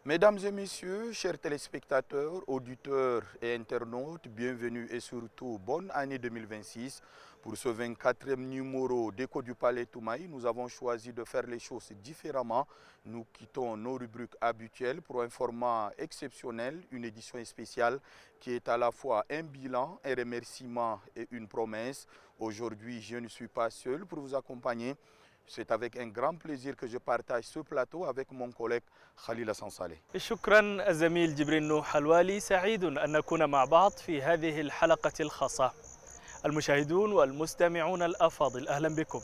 Mesdames et messieurs, chers téléspectateurs, auditeurs et internautes, bienvenue et surtout bonne année 2026. Pour ce 24e numéro d'Écho du Palais Toumaï, nous avons choisi de faire les choses différemment. Nous quittons nos rubriques habituelles pour un format exceptionnel, une édition spéciale qui est à la fois un bilan, un remerciement et une promesse. Aujourd'hui, je ne suis pas seul pour vous accompagner. C'est avec un grand plaisir que je partage ce plateau avec mon collègue Khalil Hassan Saleh. شكرا الزميل جبريل نوح الوالي، سعيد أن نكون مع بعض في هذه الحلقة الخاصة. المشاهدون والمستمعون الأفاضل، أهلا بكم.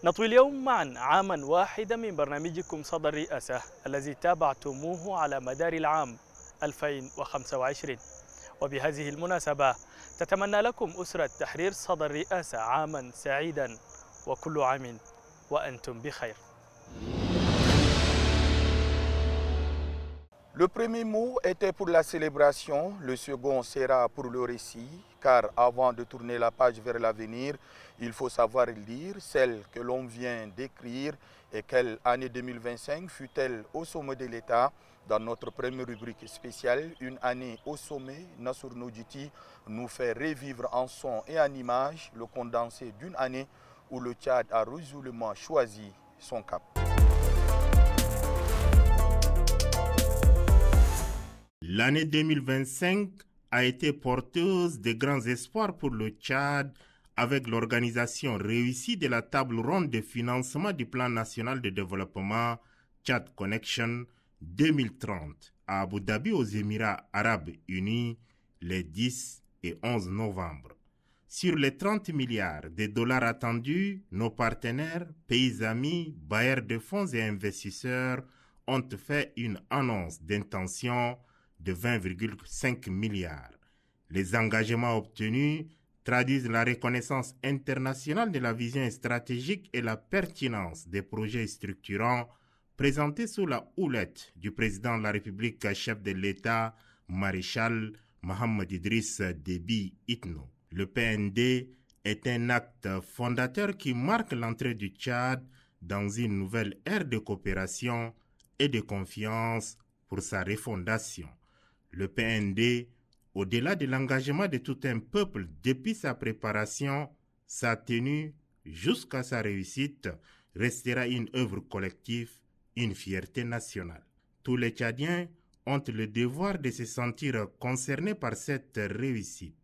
نطوي اليوم معا عاما واحدا من برنامجكم صدى الرئاسة الذي تابعتموه على مدار العام 2025. وبهذه المناسبة تتمنى لكم أسرة تحرير صدى الرئاسة عاما سعيدا وكل عام وأنتم بخير. Le premier mot était pour la célébration, le second sera pour le récit, car avant de tourner la page vers l'avenir, il faut savoir lire celle que l'on vient d'écrire et quelle année 2025 fut-elle au sommet de l'État. Dans notre première rubrique spéciale, une année au sommet, Nassour Noudjiti nous fait revivre en son et en image le condensé d'une année où le Tchad a résolument choisi son cap. L'année 2025 a été porteuse de grands espoirs pour le Tchad avec l'organisation réussie de la table ronde de financement du Plan national de développement Tchad Connection 2030 à Abu Dhabi aux Émirats arabes unis les 10 et 11 novembre. Sur les 30 milliards de dollars attendus, nos partenaires, pays amis, bailleurs de fonds et investisseurs ont fait une annonce d'intention de 20,5 milliards. Les engagements obtenus traduisent la reconnaissance internationale de la vision stratégique et la pertinence des projets structurants présentés sous la houlette du président de la République, chef de l'État, maréchal Mohamed Idriss Déby Itno. Le PND est un acte fondateur qui marque l'entrée du Tchad dans une nouvelle ère de coopération et de confiance pour sa refondation. Le PND, au-delà de l'engagement de tout un peuple depuis sa préparation, sa tenue jusqu'à sa réussite, restera une œuvre collective, une fierté nationale. Tous les Tchadiens ont le devoir de se sentir concernés par cette réussite.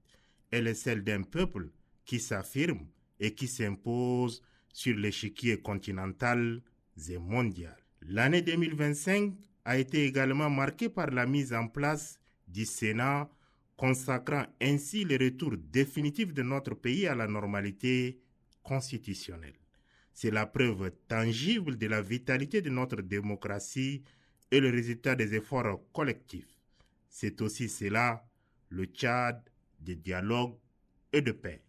Elle est celle d'un peuple qui s'affirme et qui s'impose sur l'échiquier continental et mondial. L'année 2025 a été également marquée par la mise en place du Sénat, consacrant ainsi le retour définitif de notre pays à la normalité constitutionnelle. C'est la preuve tangible de la vitalité de notre démocratie et le résultat des efforts collectifs. C'est aussi cela, le Tchad, de dialogue et de paix.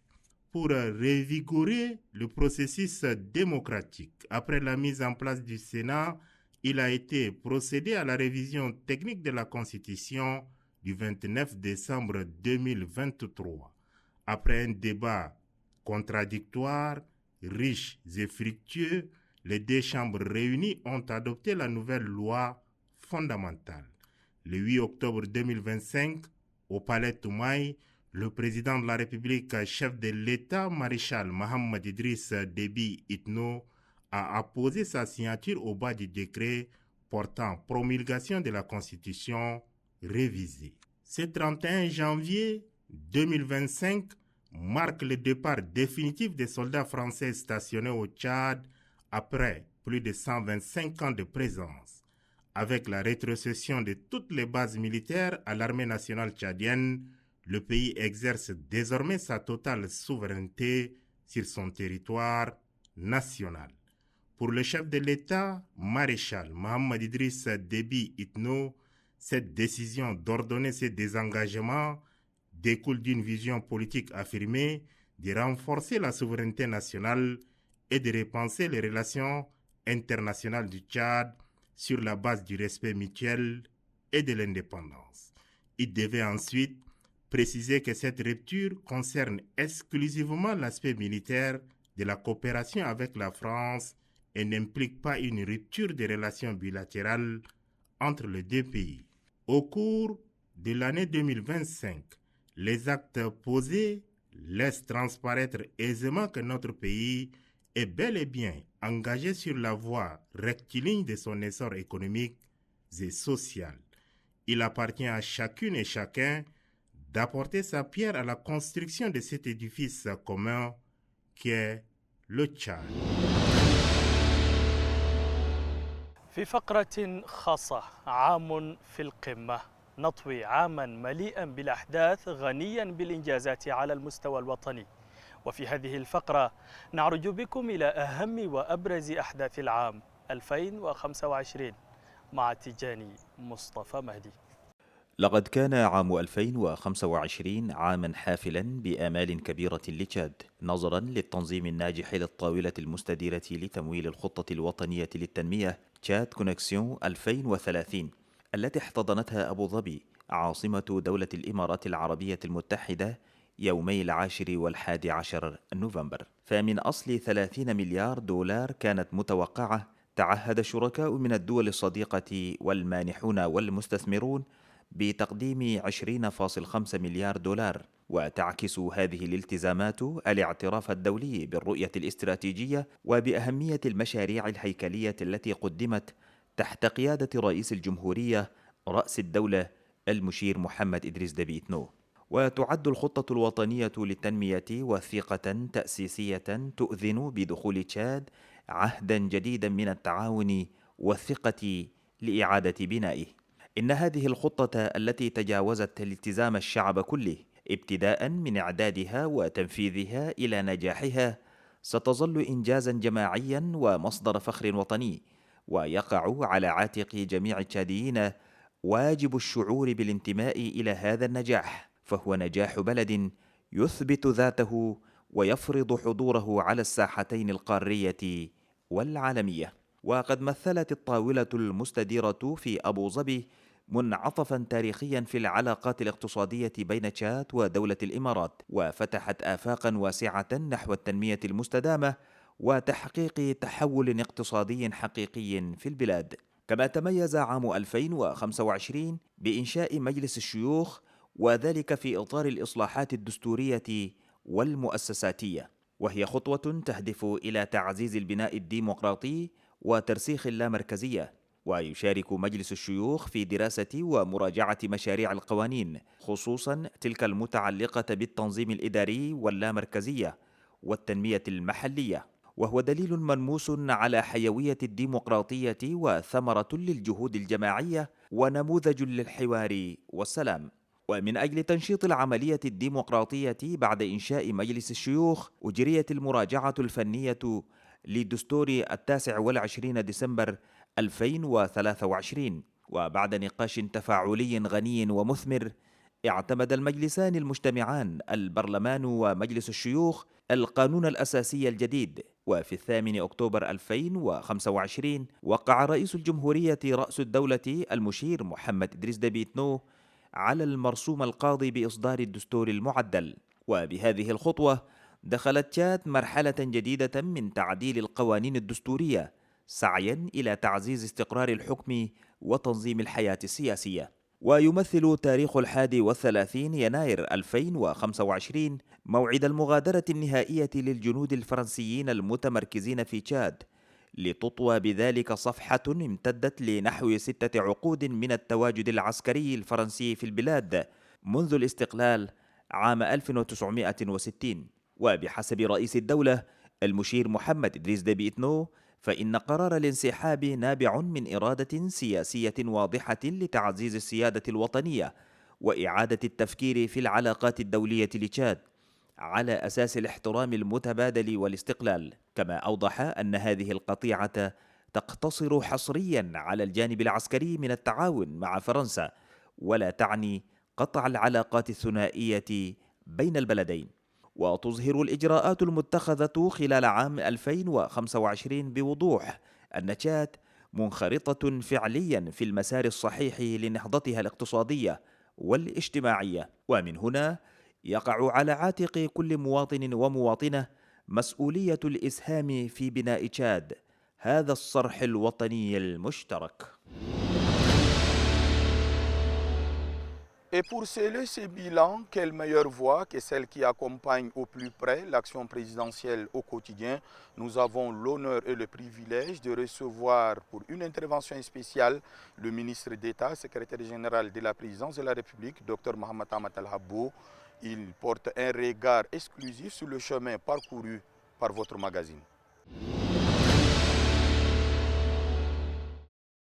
Pour revigorer le processus démocratique, après la mise en place du Sénat, il a été procédé à la révision technique de la Constitution du 29 décembre 2023. Après un débat contradictoire, riche et fructueux, les deux chambres réunies ont adopté la nouvelle loi fondamentale. Le 8 octobre 2025, au Palais Toumaï, le président de la République, chef de l'État, maréchal Mohamed Idriss Déby Itno, a apposé sa signature au bas du décret portant promulgation de la Constitution révisée. Ce 31 janvier 2025 marque le départ définitif des soldats français stationnés au Tchad après plus de 125 ans de présence. Avec la rétrocession de toutes les bases militaires à l'armée nationale tchadienne, le pays exerce désormais sa totale souveraineté sur son territoire national. Pour le chef de l'État, maréchal Mohamed Idriss Déby Itno, cette décision d'ordonner ces désengagements découle d'une vision politique affirmée de renforcer la souveraineté nationale et de repenser les relations internationales du Tchad sur la base du respect mutuel et de l'indépendance. Il devait ensuite préciser que cette rupture concerne exclusivement l'aspect militaire de la coopération avec la France et n'implique pas une rupture des relations bilatérales entre les deux pays. Au cours de l'année 2025, les actes posés laissent transparaître aisément que notre pays est bel et bien engagé sur la voie rectiligne de son essor économique et social. Il appartient à chacune et chacun d'apporter sa pierre à la construction de cet édifice commun qu'est le Tchad. في فقرة خاصة عام في القمة نطوي عاما مليئا بالأحداث غنيا بالإنجازات على المستوى الوطني. وفي هذه الفقرة نعرج بكم إلى أهم وأبرز أحداث العام 2025 مع تيجاني مصطفى مهدي. لقد كان عام 2025 عاما حافلا بآمال كبيرة لتشاد نظرا للتنظيم الناجح للطاولة المستديرة لتمويل الخطة الوطنية للتنمية تشاد كونكسيون 2030 التي احتضنتها أبو ظبي عاصمة دولة الإمارات العربية المتحدة يومي 10 و11 نوفمبر. فمن أصل 30 مليار دولار كانت متوقعة، تعهد شركاء من الدول الصديقة والمانحون والمستثمرون بتقديم 20.5 مليار دولار. وتعكس هذه الالتزامات الاعتراف الدولي بالرؤية الاستراتيجية وبأهمية المشاريع الهيكلية التي قدمت تحت قيادة رئيس الجمهورية رأس الدولة المشير محمد إدريس دبي إتنو. وتعد الخطة الوطنية للتنمية وثيقة تأسيسية تؤذن بدخول تشاد عهدا جديدا من التعاون والثقة لإعادة بنائه. إن هذه الخطة التي تجاوزت الالتزام الشعب كله ابتداء من إعدادها وتنفيذها إلى نجاحها ستظل إنجازا جماعيا ومصدر فخر وطني، ويقع على عاتق جميع التشاديين واجب الشعور بالانتماء إلى هذا النجاح، فهو نجاح بلد يثبت ذاته ويفرض حضوره على الساحتين القارية والعالمية. وقد مثلت الطاولة المستديرة في أبو ظبي منعطفا تاريخيا في العلاقات الاقتصادية بين تشاد ودولة الإمارات، وفتحت آفاقا واسعة نحو التنمية المستدامة وتحقيق تحول اقتصادي حقيقي في البلاد. كما تميز عام 2025 بإنشاء مجلس الشيوخ، وذلك في إطار الإصلاحات الدستورية والمؤسساتية، وهي خطوة تهدف إلى تعزيز البناء الديمقراطي وترسيخ اللامركزية. ويشارك مجلس الشيوخ في دراسة ومراجعة مشاريع القوانين، خصوصا تلك المتعلقة بالتنظيم الإداري واللامركزية والتنمية المحلية، وهو دليل ملموس على حيوية الديمقراطية وثمرة للجهود الجماعية ونموذج للحوار والسلام. ومن أجل تنشيط العملية الديمقراطية بعد إنشاء مجلس الشيوخ أجريت المراجعة الفنية لدستور 29 ديسمبر 2023. وبعد نقاش تفاعلي غني ومثمر اعتمد المجلسان المجتمعان البرلمان ومجلس الشيوخ القانون الأساسي الجديد. وفي 8 أكتوبر 2025 وقع رئيس الجمهورية رأس الدولة المشير محمد إدريس دبي إتنو على المرسوم القاضي بإصدار الدستور المعدل. وبهذه الخطوة دخلت تشاد مرحلة جديدة من تعديل القوانين الدستورية سعيا إلى تعزيز استقرار الحكم وتنظيم الحياة السياسية. ويمثل تاريخ 31 يناير 2025 موعد المغادرة النهائية للجنود الفرنسيين المتمركزين في تشاد، لتطوى بذلك صفحة امتدت لنحو 6 عقود من التواجد العسكري الفرنسي في البلاد منذ الاستقلال عام 1960. وبحسب رئيس الدولة المشير محمد إدريس دبي إتنو، فإن قرار الانسحاب نابع من إرادة سياسية واضحة لتعزيز السيادة الوطنية وإعادة التفكير في العلاقات الدولية لتشاد على أساس الاحترام المتبادل والاستقلال. كما أوضح أن هذه القطيعة تقتصر حصريا على الجانب العسكري من التعاون مع فرنسا، ولا تعني قطع العلاقات الثنائية بين البلدين. وتظهر الإجراءات المتخذة خلال عام 2025 بوضوح أن تشاد منخرطة فعليا في المسار الصحيح لنهضتها الاقتصادية والاجتماعية. ومن هنا يقع على عاتق كل مواطن ومواطنة مسؤولية الإسهام في بناء تشاد، هذا الصرح الوطني المشترك. Et pour sceller ces bilans, quelle meilleure voie que celle qui accompagne au plus près l'action présidentielle au quotidien? Nous avons l'honneur et le privilège de recevoir pour une intervention spéciale le ministre d'État, secrétaire général de la présidence de la République, Dr Mohamed Ahmad Al-Habbo. Il porte un regard exclusif sur le chemin parcouru par votre magazine.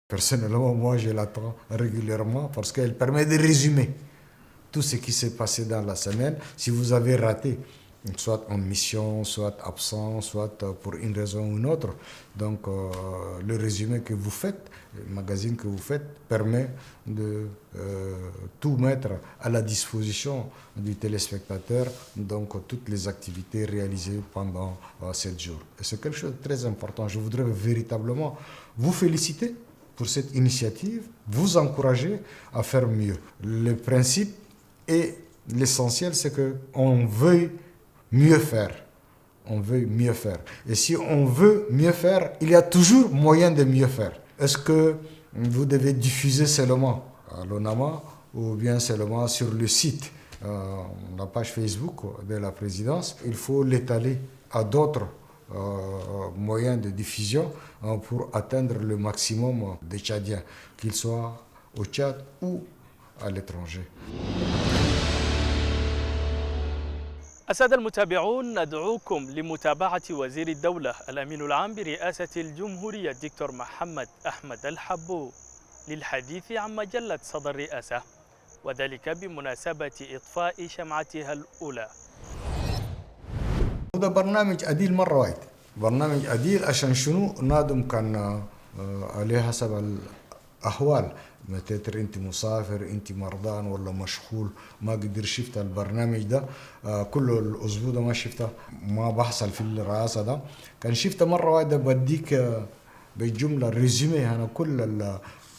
Personnellement, moi, je l'attends régulièrement parce qu'elle permet de résumer tout ce qui s'est passé dans la semaine. Si vous avez raté, soit en mission, soit absent, soit pour une raison ou une autre, donc le résumé que vous faites, le magazine que vous faites, permet de tout mettre à la disposition du téléspectateur, donc toutes les activités réalisées pendant 7 jours. Et c'est quelque chose de très important. Je voudrais véritablement vous féliciter pour cette initiative, vous encourager à faire mieux. Le principe et l'essentiel, c'est qu'on veuille mieux faire. On veut mieux faire. Et si on veut mieux faire, il y a toujours moyen de mieux faire. Est-ce que vous devez diffuser seulement à l'ONAMA ou bien seulement sur le site, la page Facebook de la présidence? Il faut l'étaler à d'autres moyens de diffusion pour atteindre le maximum de Tchadiens, qu'ils soient au Tchad ou à l'étranger. السادة المتابعون، ندعوكم لمتابعة وزير الدولة الأمين العام برئاسة الجمهورية الدكتور محمد أحمد الحبو للحديث عن مجلة صدى الرئاسة، وذلك بمناسبة إطفاء شمعتها الأولى. وده برنامج عديل مرة واحد، برنامج عديل عشان شنو؟ نادم كان عليه حسب الأحوال، متى انت مسافر، انت مرضان ولا مشغول، ما قدر شفت البرنامج ده كل الاسبوع ده ما شفته، ما بحصل في الرئاسه ده، كان شفته مره واحده بديك بالجمله ريزومي انا كل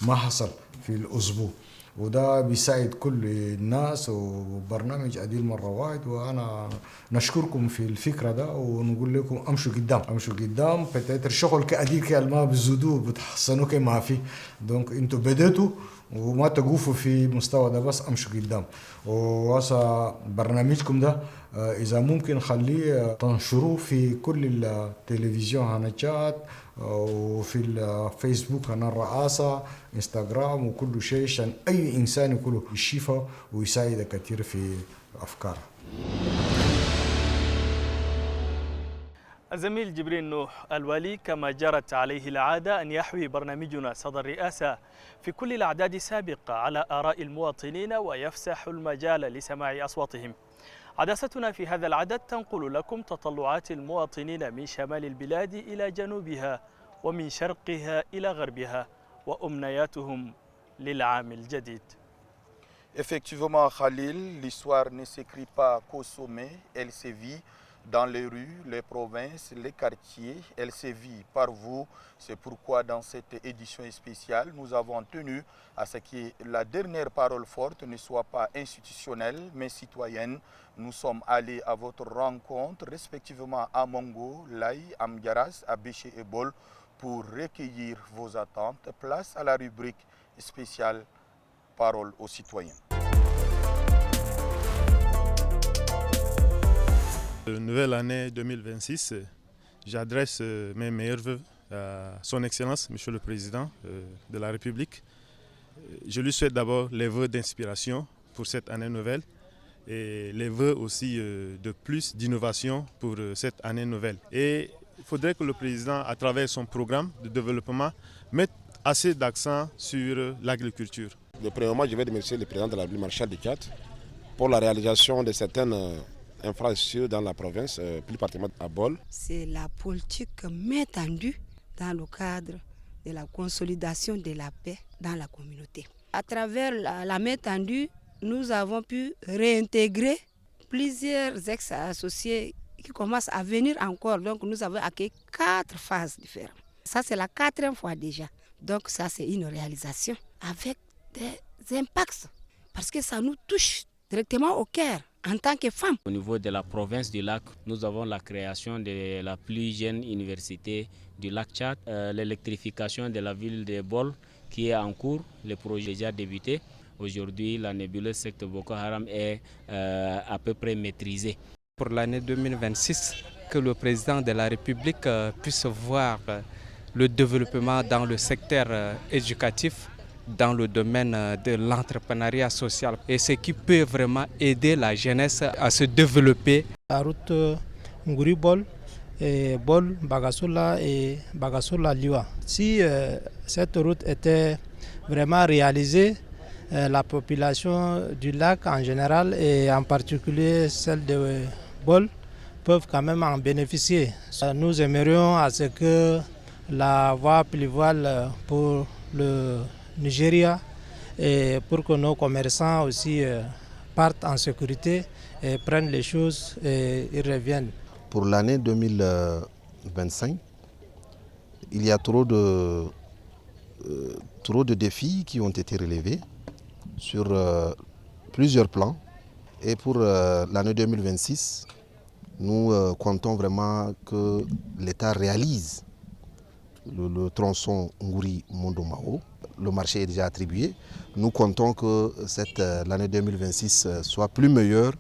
ما حصل في الاسبوع، وده بيساعد كل الناس، وبرنامج عديل مرة واحد. وأنا نشكركم في الفكرة ده ونقول لكم أمشوا قدام، أمشوا قدام. بتأتر شغل كعديل كالما بزودوه بتحسنوا كما في، دونك أنتوا بديتوا وما تقوفوا في مستوى ده، بس أمشوا قدام. وهسا برنامجكم ده إذا ممكن خليه تنشروه في كل التلفزيون هنجات وفي الفيسبوك هنا الرئاسة، انستغرام وكل شيء، عشان أي إنسان يكون يشوفه ويساعد كثير في أفكاره. الزميل جبريل نوح الوالي، كما جرت عليه العادة أن يحوي برنامجنا صدى الرئاسة في كل الأعداد السابقة على آراء المواطنين ويفسح المجال لسماع أصواتهم. عدستنا في هذا العدد تنقل لكم تطلعات المواطنين من شمال البلاد إلى جنوبها ومن شرقها إلى غربها وأمنياتهم للعام الجديد. Effectivement, Khalil, l'histoire ne s'écrit pas qu'au sommet, elle se vit dans les rues, les provinces, les quartiers, elle se vit par vous. C'est pourquoi dans cette édition spéciale, nous avons tenu à ce que la dernière parole forte ne soit pas institutionnelle, mais citoyenne. Nous sommes allés à votre rencontre, respectivement à Mongo, Laï, Amgaras, à Béché et Bol, pour recueillir vos attentes. Place à la rubrique spéciale Parole aux citoyens. Nouvelle année 2026, j'adresse mes meilleurs vœux à son Excellence, Monsieur le Président de la République. Je lui souhaite d'abord les vœux d'inspiration pour cette année nouvelle et les vœux aussi de plus d'innovation pour cette année nouvelle. Et il faudrait que le Président, à travers son programme de développement, mette assez d'accent sur l'agriculture. Premièrement, je vais remercier le Président de la République, Marshal de Tchad, pour la réalisation de certaines infrastructures dans la province, plus particulièrement à Bol. C'est la politique main tendue dans le cadre de la consolidation de la paix dans la communauté. À travers la main tendue, nous avons pu réintégrer plusieurs ex-associés qui commencent à venir encore. Donc nous avons accueilli 4 phases différentes. Ça, c'est la 4e fois déjà. Donc ça, c'est une réalisation avec des impacts parce que ça nous touche directement au cœur en tant que femmes. Au niveau de la province du lac, nous avons la création de la plus jeune université du lac Tchad, l'électrification de la ville de Bol qui est en cours, le projet déjà débuté. Aujourd'hui, la nébuleuse secte Boko Haram est à peu près maîtrisée. Pour l'année 2026, que le président de la République puisse voir le développement dans le secteur éducatif, dans le domaine de l'entrepreneuriat social, et ce qui peut vraiment aider la jeunesse à se développer. La route Ngouri-Bol, Bol, Bagasoula et Bagasoula-Liwa. Si cette route était vraiment réalisée, la population du lac en général et en particulier celle de Bol peuvent quand même en bénéficier. Nous aimerions à ce que la voie pluvale pour le Nigeria et pour que nos commerçants aussi partent en sécurité et prennent les choses et ils reviennent. Pour l'année 2025, il y a trop de défis qui ont été relevés sur plusieurs plans. Et pour l'année 2026, nous comptons vraiment que l'État réalise le tronçon Ngouri-Mondomao. Le marché est déjà attribué. Nous comptons que l'année 2026 soit plus meilleure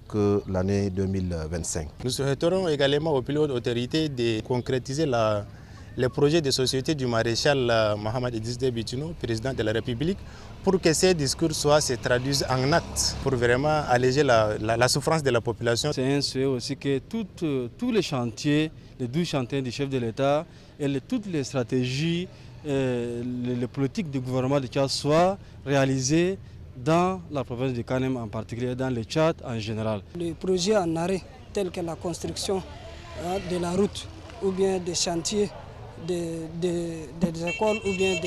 que l'année 2025. Nous souhaiterons également aux plus hautes autorités de concrétiser les projets de société du maréchal Mohamed Idriss Déby Itno, président de la République, pour que ces discours se traduisent en actes, pour vraiment alléger la souffrance de la population. C'est un souhait aussi que tous les chantiers, les 12 chantiers du chef de l'État et toutes les stratégies, les politiques du gouvernement de Tchad soient réalisées dans la province de Kanem en particulier, dans le Tchad en général. Les projets en arrêt, tels que la construction de la route ou bien des chantiers, des écoles ou bien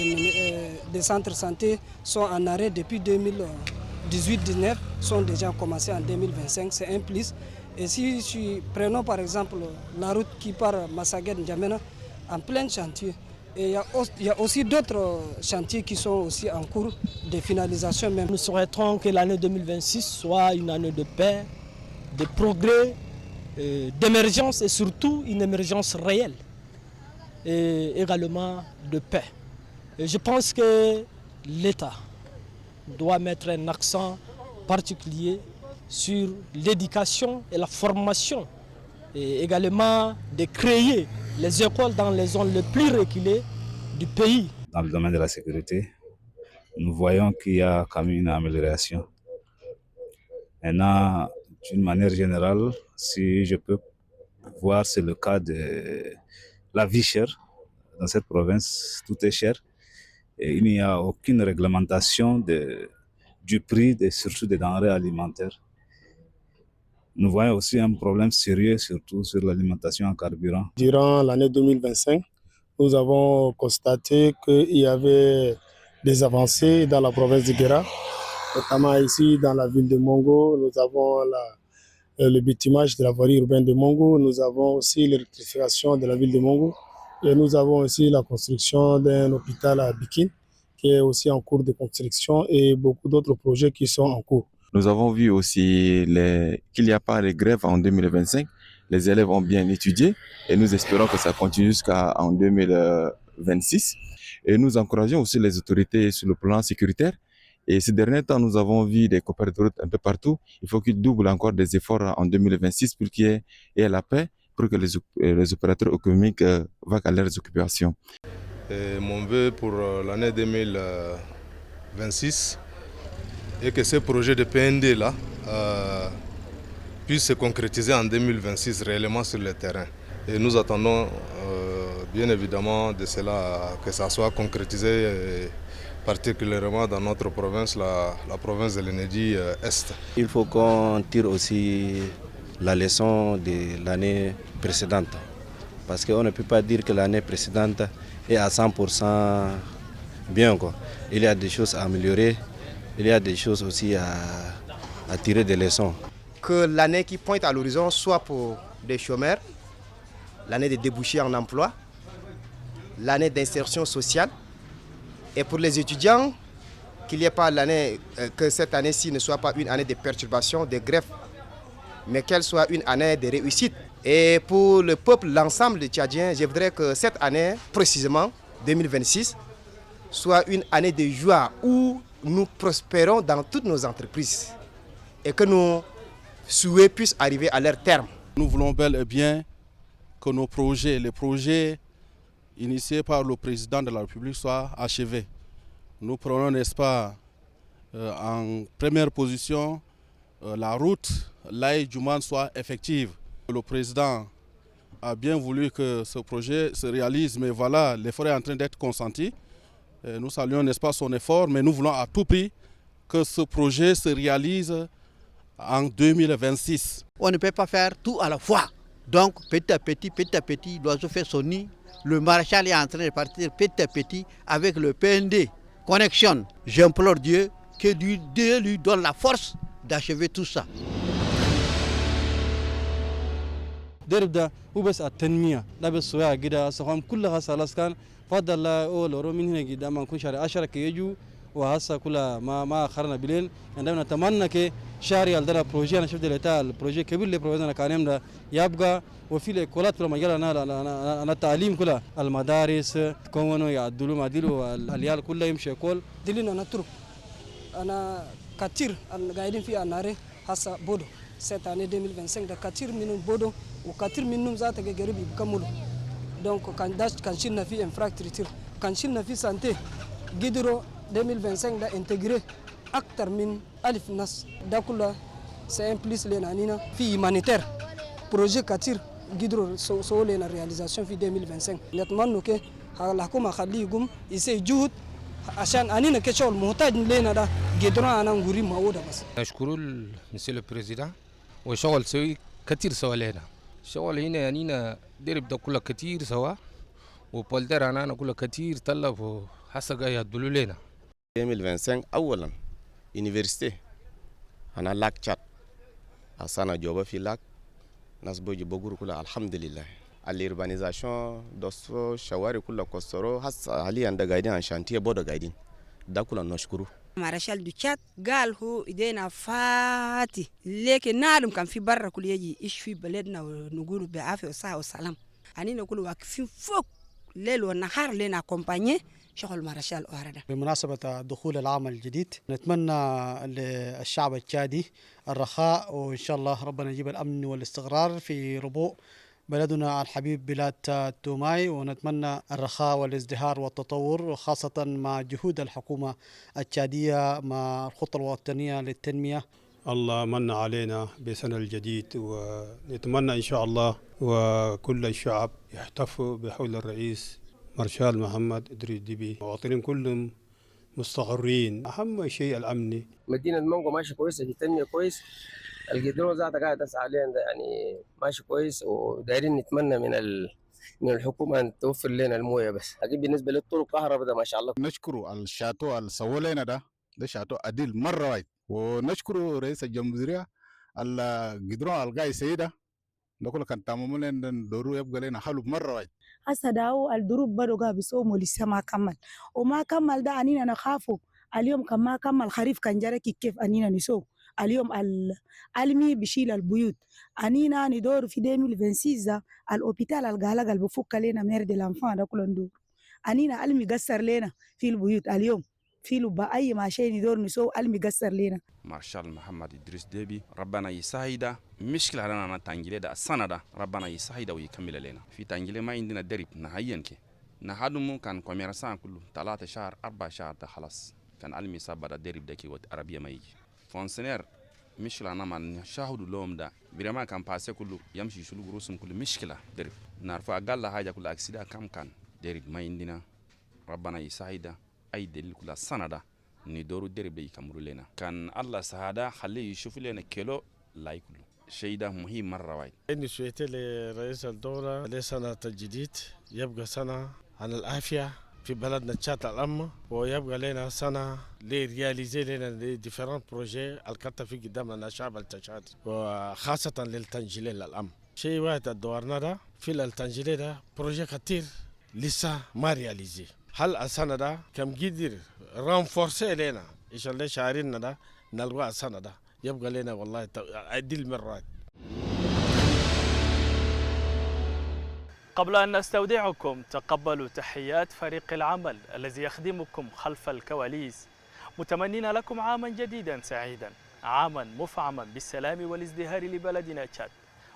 des centres de santé sont en arrêt depuis 2018-19, sont déjà commencés en 2025, c'est un plus. Et si prenons par exemple la route qui part Massaguet-N'Djamena en plein chantier, et il y a aussi d'autres chantiers qui sont aussi en cours de finalisation. Même. Nous souhaiterons que l'année 2026 soit une année de paix, de progrès, d'émergence et surtout une émergence réelle et également de paix. Et je pense que l'État doit mettre un accent particulier sur l'éducation et la formation et également de créer les écoles dans les zones les plus reculées du pays. Dans le domaine de la sécurité, nous voyons qu'il y a quand même une amélioration. Maintenant, d'une manière générale, si je peux voir, c'est le cas de la vie chère. Dans cette province, tout est cher. Et il n'y a aucune réglementation du prix, surtout des denrées alimentaires. Nous voyons aussi un problème sérieux, surtout sur l'alimentation en carburant. Durant l'année 2025, nous avons constaté qu'il y avait des avancées dans la province de Guéra, notamment ici dans la ville de Mongo. Nous avons le bitumage de la voirie urbaine de Mongo. Nous avons aussi l'électrification de la ville de Mongo. Et nous avons aussi la construction d'un hôpital à Bikin, qui est aussi en cours de construction, et beaucoup d'autres projets qui sont en cours. Nous avons vu aussi qu'il n'y a pas de grève en 2025. Les élèves ont bien étudié et nous espérons que ça continue jusqu'en 2026. Et nous encourageons aussi les autorités sur le plan sécuritaire. Et ces derniers temps, nous avons vu des coopérateurs un peu partout. Il faut qu'ils doublent encore des efforts en 2026 pour qu'il y ait la paix, pour que les opérateurs économiques vaquent à leurs occupations. Mon vœu pour l'année 2026 est que ce projet de PND-là puisse se concrétiser en 2026 réellement sur le terrain. Et nous attendons bien évidemment de cela que ça soit concrétisé, particulièrement dans notre province, la province de l'Enedi Est. Il faut qu'on tire aussi la leçon de l'année précédente. Parce qu'on ne peut pas dire que l'année précédente est à 100% bien, quoi. Il y a des choses à améliorer, il y a des choses aussi à tirer des leçons. Que l'année qui pointe à l'horizon soit pour des chômeurs, l'année de débouchés en emploi, l'année d'insertion sociale, et pour les étudiants, qu'il n'y ait pas que cette année-ci ne soit pas une année de perturbation, de grève, mais qu'elle soit une année de réussite. Et pour le peuple, l'ensemble des Tchadiens, je voudrais que cette année, précisément 2026, soit une année de joie où nous prospérons dans toutes nos entreprises et que nos souhaits puissent arriver à leur terme. Nous voulons bel et bien que nos projets, les projets initiés par le président de la République soient achevés. Nous prenons, n'est-ce pas, en première position, la route Laye-Djouman soit effective. Le président a bien voulu que ce projet se réalise, mais voilà, l'effort est en train d'être consenti. Nous saluons, n'est-ce pas, son effort, mais nous voulons à tout prix que ce projet se réalise en 2026. On ne peut pas faire tout à la fois. Donc, petit à petit, l'oiseau fait son nid. Le maréchal est en train de partir petit à petit avec le PND. Connexion. J'implore Dieu que Dieu lui donne la force d'achever tout ça. درب هو بس التنمية لا بس سواء كده سواء كلها سالس كان فضل الله أول ورو من هنا كده ما نكون شهر 10 كي يجوا وهسه كلها ما أخرنا بليل عندما نتمنى كي شهر يالدنا بروجي أنا شفت اللي البروجي كبير اللي بروجينا كانيم ده يبقى وفي الكولات في المجال أنا التعليم كلها المدارس كونوا يعدلوا معدلوا العيال كلها يمشي كل دليل أنا ترك أنا كتير قاعدين في النار هسه بودو cette année 2025 da katir minum bodo ou katir minum zata ga garibi kamulu donc kan shin na fi infrastructure kan shin na fi santé gidiro 2025 da intégré aktar min alif nas da kula c'est un plus le nanina fi humanitaire projet katir gidiro so le na réalisation fi 2025 netman ke hala kuma khaligum isay juhud عشان أنينا كشغل محتاج لنا ده قدرنا أنا نقولي ما هو ده بس. أشكر مسيو البريزيدان وشغل سوي كتير سوا لنا. شغل هنا أنينا درب ده كله كتير سوا وبولدر أنا كله كتير طلب وحسق يدلوا لنا. 2025 أولاً université أنا لاك تشات أصلا جوبا في لاك ناس بيجي بقول كله الحمد لله. الurbanisation دوسو شوارع كلها كسروا هسه حاليا ده قاعدين عن شانتيه بودا قاعدين ده كلنا نشكره مارشال دو تشاد قال هو ايدينا فاتي لكن نادم كان في برا كل يجي ايش في بلدنا ونقول بعافيه وصحه وسلام انينا كل واقفين فوق ليل ونهار لنا كومباني شغل مارشال أوهردا. بمناسبة دخول العام الجديد نتمنى للشعب التشادي الرخاء وإن شاء الله ربنا يجيب الأمن والاستقرار في ربوع بلدنا الحبيب بلاد توماي ونتمنى الرخاء والازدهار والتطور خاصة مع جهود الحكومة التشادية مع الخطة الوطنية للتنمية. الله من علينا بسنة الجديد ونتمنى إن شاء الله وكل الشعب يحتفوا بحول الرئيس مارشال محمد إدريس ديبي المواطنين كلهم مستقرين. أهم شيء الأمن. مدينة مونغو ماشي كويس في التنمية كويس. القدرون ذاتها قاعدة تسعى علينا يعني ماشي كويس ودايرين نتمنى من الحكومة أن توفر لنا الموية بس. لكن بالنسبة للطرق كهرباء ده ما شاء الله. نشكر الشاتو اللي سووا لنا ده شاتو عديل مرة وايد ونشكر رئيس الجمهورية القدرون القاي سيدة ده كله كان تمام لنا دورو يبقى لنا حلو مرة وايد. هسه داو الدروب بدو قا بيصوموا لسه ما كمل وما كمل ده أنينا نخافوا اليوم كان ما كمل خريف كان جرى كيف أنينا نسوق اليوم العلمي بشيل البيوت أنينا ندور في 2026 الأوبيتال القالق اللي بفك لنا ميرد الأنفان ده كله ندور أنينا علمي قصر لنا في البيوت اليوم في لبا أي ما شيء ندور نسوق علمي قصر لنا. مارشال محمد إدريس ديبي ربنا يساعده مشكلة لنا تانجيل ده السنة ده ربنا يساعده ويكمل لنا في تانجيل ما عندنا درب نهاية كي نهادمو كان كوميرسان كله 3 شهر 4 شهر ده خلاص كان علمي سابا ده درب ده كي ود عربية ما يجي فونسنير مشكلة أنا ما نشاهد لهم ده برما كان باسه كله يمشي شلو جروسهم كله مشكلة درب نعرف أقل حاجة كله أكسيدا كم كان درب ما عندنا ربنا يساعده أي دليل كله السنة ده ندورو درب ده يكملوا لنا كان الله سهادا خليه يشوف لنا كيلو لاي كله شيء ده مهم مرة وايد. إني سويت لرئيس الدولة لسنة الجديد يبقى سنة عن العافية في بلدنا تشاد الأمة ويبقى لنا سنة لرياليزي لنا ديفيرانت بروجي الكتا في قدامنا الشعب التشادي وخاصة للتنجيل الأمن. شيء واحد الدورنا ده في التنجيل ده بروجي كتير لسه ما رياليزي. هل السنة ده كم قدر رانفورسي لنا إن شاء الله شهرين ده نلقى السنة ده يبقى لنا والله عديل مرات. قبل أن نستودعكم تقبلوا تحيات فريق العمل الذي يخدمكم خلف الكواليس متمنين لكم عاما جديدا سعيدا، عاما مفعما بالسلام والازدهار لبلدنا تشاد،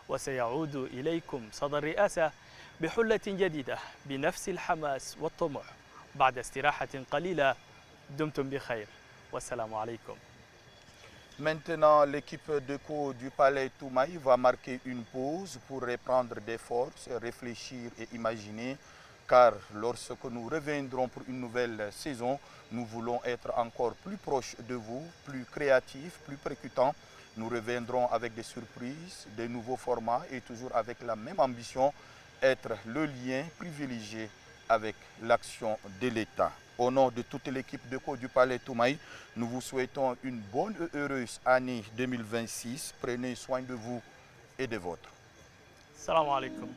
وسيعود إليكم صدى الرئاسة بحلة جديدة بنفس الحماس والطموح. بعد استراحة قليلة دمتم بخير والسلام عليكم. Maintenant, l'équipe d'ECHO du Palais Toumaï va marquer une pause pour reprendre des forces, réfléchir et imaginer, car lorsque nous reviendrons pour une nouvelle saison, nous voulons être encore plus proches de vous, plus créatifs, plus percutants. Nous reviendrons avec des surprises, des nouveaux formats et toujours avec la même ambition, être le lien privilégié avec l'action de l'État. Au nom de toute l'équipe d'ECHO du Palais Toumaï, nous vous souhaitons une bonne et heureuse année 2026. Prenez soin de vous et des vôtres. Salam alaikum.